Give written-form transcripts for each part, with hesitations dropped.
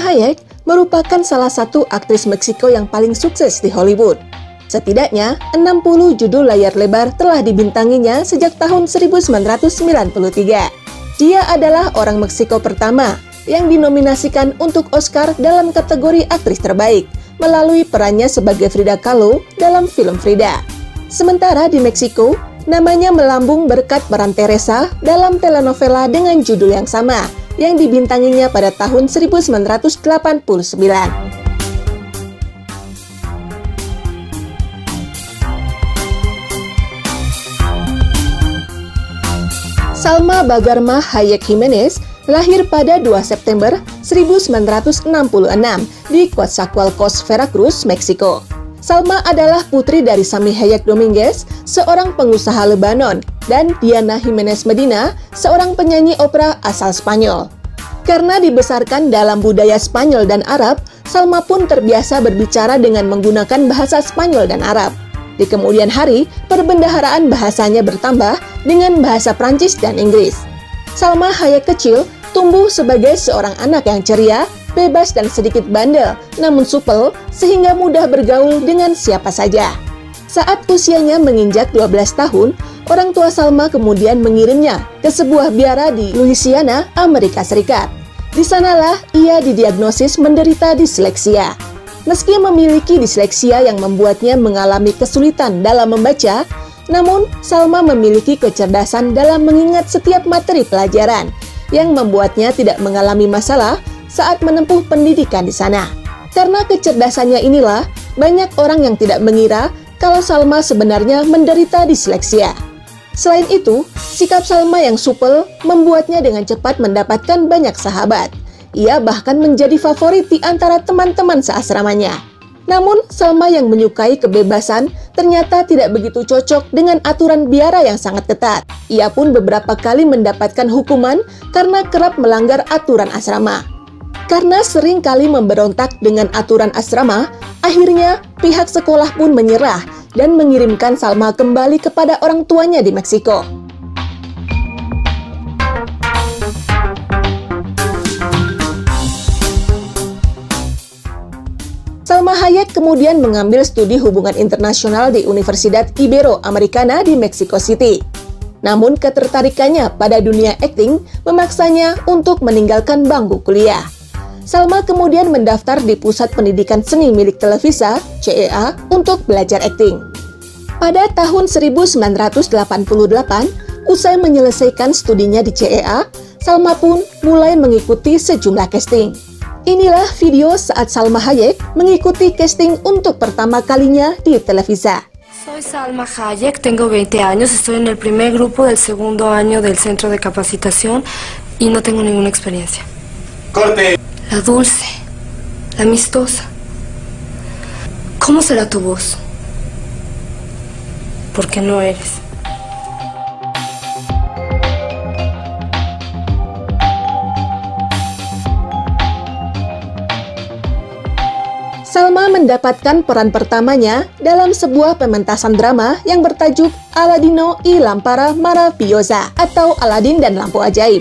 Hayek merupakan salah satu aktris Meksiko yang paling sukses di Hollywood. Setidaknya 60 judul layar lebar telah dibintanginya sejak tahun 1993. Dia adalah orang Meksiko pertama yang dinominasikan untuk Oscar dalam kategori aktris terbaik melalui perannya sebagai Frida Kahlo dalam film Frida. Sementara di Meksiko, namanya melambung berkat peran Teresa dalam telenovela dengan judul yang sama yang dibintanginya pada tahun 1989. Salma Bagarma Hayek Jimenez lahir pada 2 September 1966 di Coatzacoalcos, Veracruz, Meksiko. Salma adalah putri dari Sammy Hayek Dominguez, seorang pengusaha Lebanon, dan Diana Jimenez Medina, seorang penyanyi opera asal Spanyol. Karena dibesarkan dalam budaya Spanyol dan Arab, Salma pun terbiasa berbicara dengan menggunakan bahasa Spanyol dan Arab. Di kemudian hari, perbendaharaan bahasanya bertambah dengan bahasa Prancis dan Inggris. Salma Hayek kecil tumbuh sebagai seorang anak yang ceria, bebas dan sedikit bandel, namun supel sehingga mudah bergaul dengan siapa saja. Saat usianya menginjak 12 tahun, orang tua Salma kemudian mengirimnya ke sebuah biara di Louisiana, Amerika Serikat. Di sanalah ia didiagnosis menderita disleksia. Meski memiliki disleksia yang membuatnya mengalami kesulitan dalam membaca, namun Salma memiliki kecerdasan dalam mengingat setiap materi pelajaran yang membuatnya tidak mengalami masalah saat menempuh pendidikan di sana. Karena kecerdasannya inilah, banyak orang yang tidak mengira kalau Salma sebenarnya menderita disleksia. Selain itu, sikap Salma yang supel membuatnya dengan cepat mendapatkan banyak sahabat. Ia bahkan menjadi favorit di antara teman-teman seasramanya. Namun, Salma yang menyukai kebebasan ternyata tidak begitu cocok dengan aturan biara yang sangat ketat. Ia pun beberapa kali mendapatkan hukuman karena kerap melanggar aturan asrama. Karena sering kali memberontak dengan aturan asrama, akhirnya pihak sekolah pun menyerah dan mengirimkan Salma kembali kepada orang tuanya di Meksiko. Salma Hayek kemudian mengambil studi hubungan internasional di Universidad Ibero-Americana di Mexico City. Namun ketertarikannya pada dunia akting memaksanya untuk meninggalkan bangku kuliah. Salma kemudian mendaftar di Pusat Pendidikan Seni milik Televisa, CEA, untuk belajar akting. Pada tahun 1988, usai menyelesaikan studinya di CEA, Salma pun mulai mengikuti sejumlah casting. Inilah video saat Salma Hayek mengikuti casting untuk pertama kalinya di Televisa. Soy Salma Hayek, tengo 20 años, estoy en el primer grupo del segundo año del centro de capacitación y no tengo ninguna experiencia. ¡Corte! La dulce, la amistosa. ¿Cómo será tu voz? Porque no eres. Salma mendapatkan peran pertamanya dalam sebuah pementasan drama yang bertajuk Aladino y Lámpara Maravillosa atau Aladin dan Lampu Ajaib.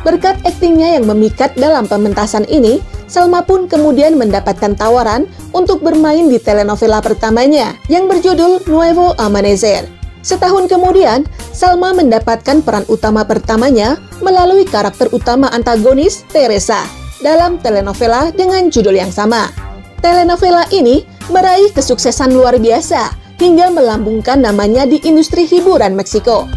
Berkat aktingnya yang memikat dalam pementasan ini, Salma pun kemudian mendapatkan tawaran untuk bermain di telenovela pertamanya yang berjudul Nuevo Amanecer. Setahun kemudian, Salma mendapatkan peran utama pertamanya melalui karakter utama antagonis Teresa dalam telenovela dengan judul yang sama. Telenovela ini meraih kesuksesan luar biasa hingga melambungkan namanya di industri hiburan Meksiko.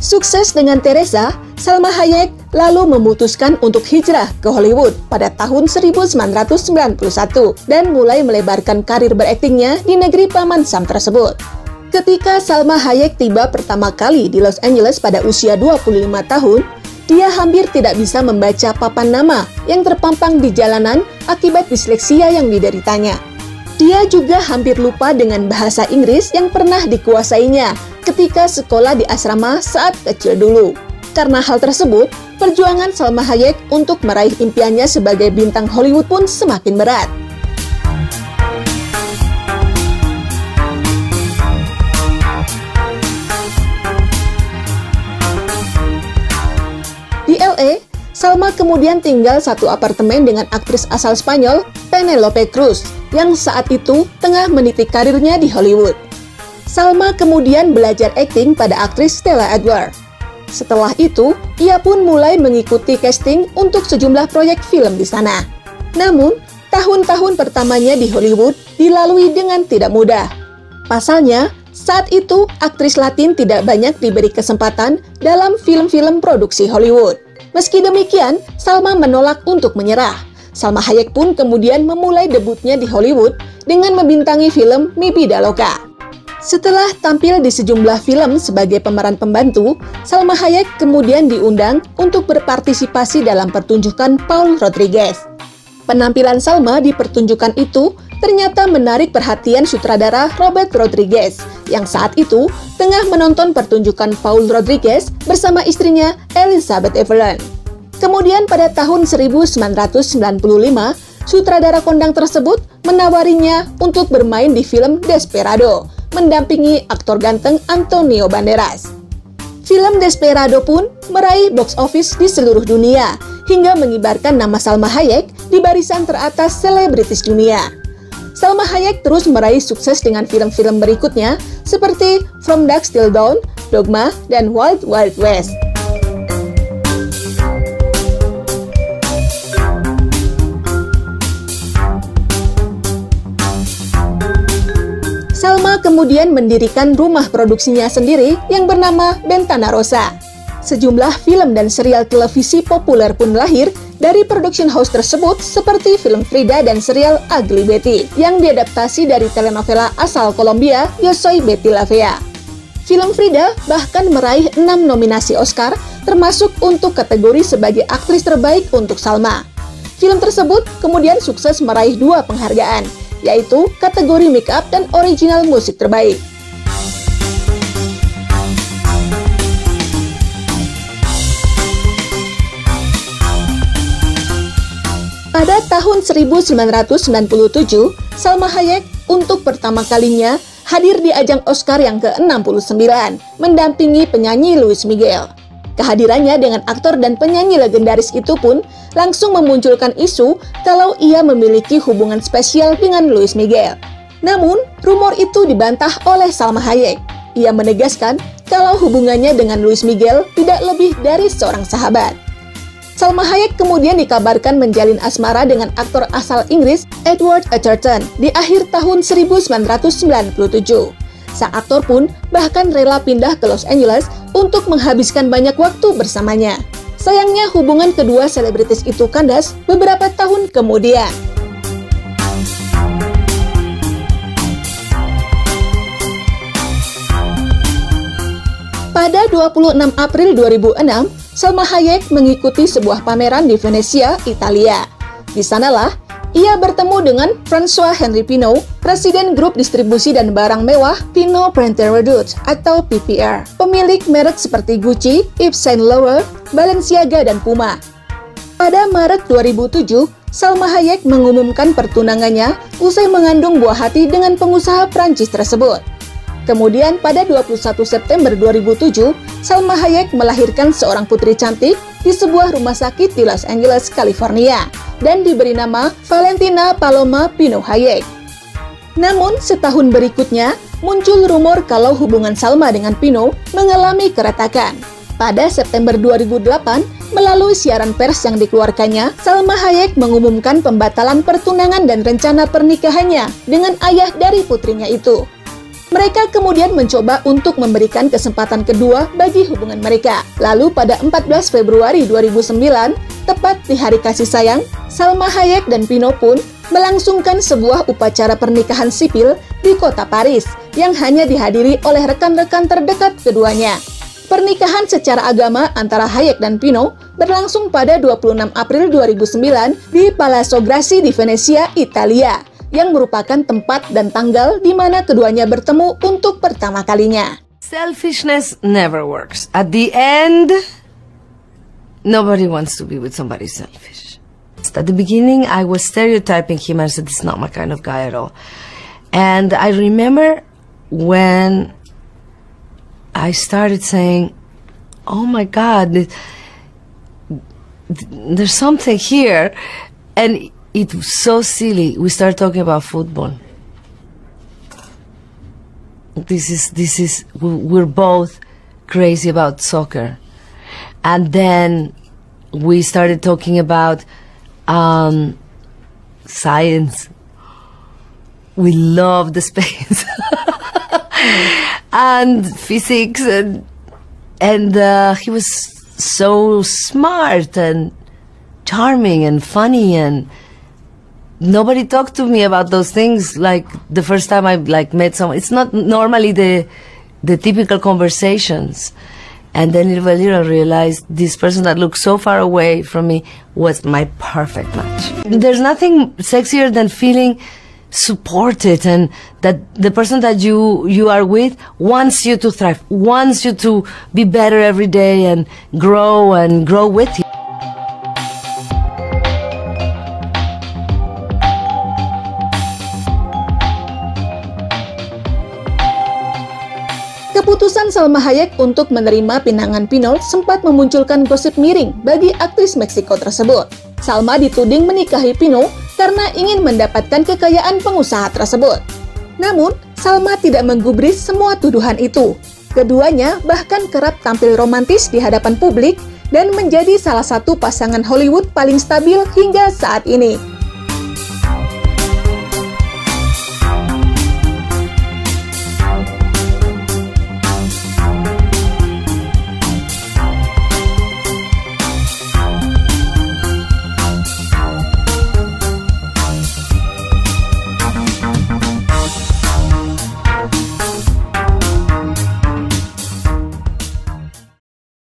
Sukses dengan Teresa, Salma Hayek lalu memutuskan untuk hijrah ke Hollywood pada tahun 1991 dan mulai melebarkan karir beraktingnya di negeri Paman Sam tersebut. Ketika Salma Hayek tiba pertama kali di Los Angeles pada usia 25 tahun, dia hampir tidak bisa membaca papan nama yang terpampang di jalanan akibat disleksia yang dideritanya. Dia juga hampir lupa dengan bahasa Inggris yang pernah dikuasainya ketika sekolah di asrama saat kecil dulu. Karena hal tersebut, perjuangan Salma Hayek untuk meraih impiannya sebagai bintang Hollywood pun semakin berat. Salma kemudian tinggal satu apartemen dengan aktris asal Spanyol, Penélope Cruz, yang saat itu tengah meniti karirnya di Hollywood. Salma kemudian belajar akting pada aktris Stella Edward. Setelah itu, ia pun mulai mengikuti casting untuk sejumlah proyek film di sana. Namun, tahun-tahun pertamanya di Hollywood dilalui dengan tidak mudah. Pasalnya, saat itu aktris Latin tidak banyak diberi kesempatan dalam film-film produksi Hollywood. Meski demikian, Salma menolak untuk menyerah. Salma Hayek pun kemudian memulai debutnya di Hollywood dengan membintangi film Mi Vida Loca. Setelah tampil di sejumlah film sebagai pemeran pembantu, Salma Hayek kemudian diundang untuk berpartisipasi dalam pertunjukan Paul Rodriguez. Penampilan Salma di pertunjukan itu ternyata menarik perhatian sutradara Robert Rodriguez, yang saat itu tengah menonton pertunjukan Paul Rodriguez bersama istrinya Elizabeth Evelyn. Kemudian pada tahun 1995, sutradara kondang tersebut menawarinya untuk bermain di film Desperado, mendampingi aktor ganteng Antonio Banderas. Film Desperado pun meraih box office di seluruh dunia, hingga mengibarkan nama Salma Hayek di barisan teratas selebritis dunia. Salma Hayek terus meraih sukses dengan film-film berikutnya seperti From Dusk Till Dawn, Dogma, dan Wild Wild West. Salma kemudian mendirikan rumah produksinya sendiri yang bernama Ventana Rosa. Sejumlah film dan serial televisi populer pun lahir dari production house tersebut, seperti film Frida dan serial Ugly Betty yang diadaptasi dari telenovela asal Kolombia Yo Soy Betty La Fea. Film Frida bahkan meraih 6 nominasi Oscar, termasuk untuk kategori sebagai aktris terbaik untuk Salma. Film tersebut kemudian sukses meraih 2 penghargaan, yaitu kategori make up dan original musik terbaik. Pada tahun 1997, Salma Hayek untuk pertama kalinya hadir di ajang Oscar yang ke-69, mendampingi penyanyi Luis Miguel. Kehadirannya dengan aktor dan penyanyi legendaris itu pun langsung memunculkan isu kalau ia memiliki hubungan spesial dengan Luis Miguel. Namun, rumor itu dibantah oleh Salma Hayek. Ia menegaskan kalau hubungannya dengan Luis Miguel tidak lebih dari seorang sahabat. Salma Hayek kemudian dikabarkan menjalin asmara dengan aktor asal Inggris Edward Atherton di akhir tahun 1997. Sang aktor pun bahkan rela pindah ke Los Angeles untuk menghabiskan banyak waktu bersamanya. Sayangnya hubungan kedua selebritis itu kandas beberapa tahun kemudian. Pada 26 April 2006, Salma Hayek mengikuti sebuah pameran di Venesia, Italia. Di sanalah ia bertemu dengan François Henri Pinault, presiden grup distribusi dan barang mewah Pinault Printemps Redoute atau PPR, pemilik merek seperti Gucci, Yves Saint Laurent, Balenciaga, dan Puma. Pada Maret 2007, Salma Hayek mengumumkan pertunangannya usai mengandung buah hati dengan pengusaha Prancis tersebut. Kemudian pada 21 September 2007, Salma Hayek melahirkan seorang putri cantik di sebuah rumah sakit di Los Angeles, California, dan diberi nama Valentina Paloma Pinault Hayek. Namun, setahun berikutnya, muncul rumor kalau hubungan Salma dengan Pinault mengalami keretakan. Pada September 2008, melalui siaran pers yang dikeluarkannya, Salma Hayek mengumumkan pembatalan pertunangan dan rencana pernikahannya dengan ayah dari putrinya itu. Mereka kemudian mencoba untuk memberikan kesempatan kedua bagi hubungan mereka. Lalu pada 14 Februari 2009, tepat di hari kasih sayang, Salma Hayek dan Pinault pun melangsungkan sebuah upacara pernikahan sipil di kota Paris yang hanya dihadiri oleh rekan-rekan terdekat keduanya. Pernikahan secara agama antara Hayek dan Pinault berlangsung pada 26 April 2009 di Palazzo Grassi di Venesia, Italia, yang merupakan tempat dan tanggal di mana keduanya bertemu untuk pertama kalinya. Selfishness never works. At the end, nobody wants to be with somebody selfish. At the beginning, I was stereotyping him and said, "This is not my kind of guy at all." And I remember when I started saying, "Oh my God, there's something here. And it was so silly. We started talking about football. We're both crazy about soccer. And then we started talking about science. We love the space. And physics, and he was so smart and charming and funny, and nobody talked to me about those things like the first time I met someone. It's not normally the typical conversations. And then little by little I realized this person that looked so far away from me was my perfect match. There's nothing sexier than feeling supported, and that the person that you are with wants you to thrive, wants you to be better every day and grow with you. Keputusan Salma Hayek untuk menerima pinangan Pinoy sempat memunculkan gosip miring bagi aktris Meksiko tersebut. Salma dituding menikahi Pino karena ingin mendapatkan kekayaan pengusaha tersebut. Namun, Salma tidak menggubris semua tuduhan itu. Keduanya bahkan kerap tampil romantis di hadapan publik dan menjadi salah satu pasangan Hollywood paling stabil hingga saat ini.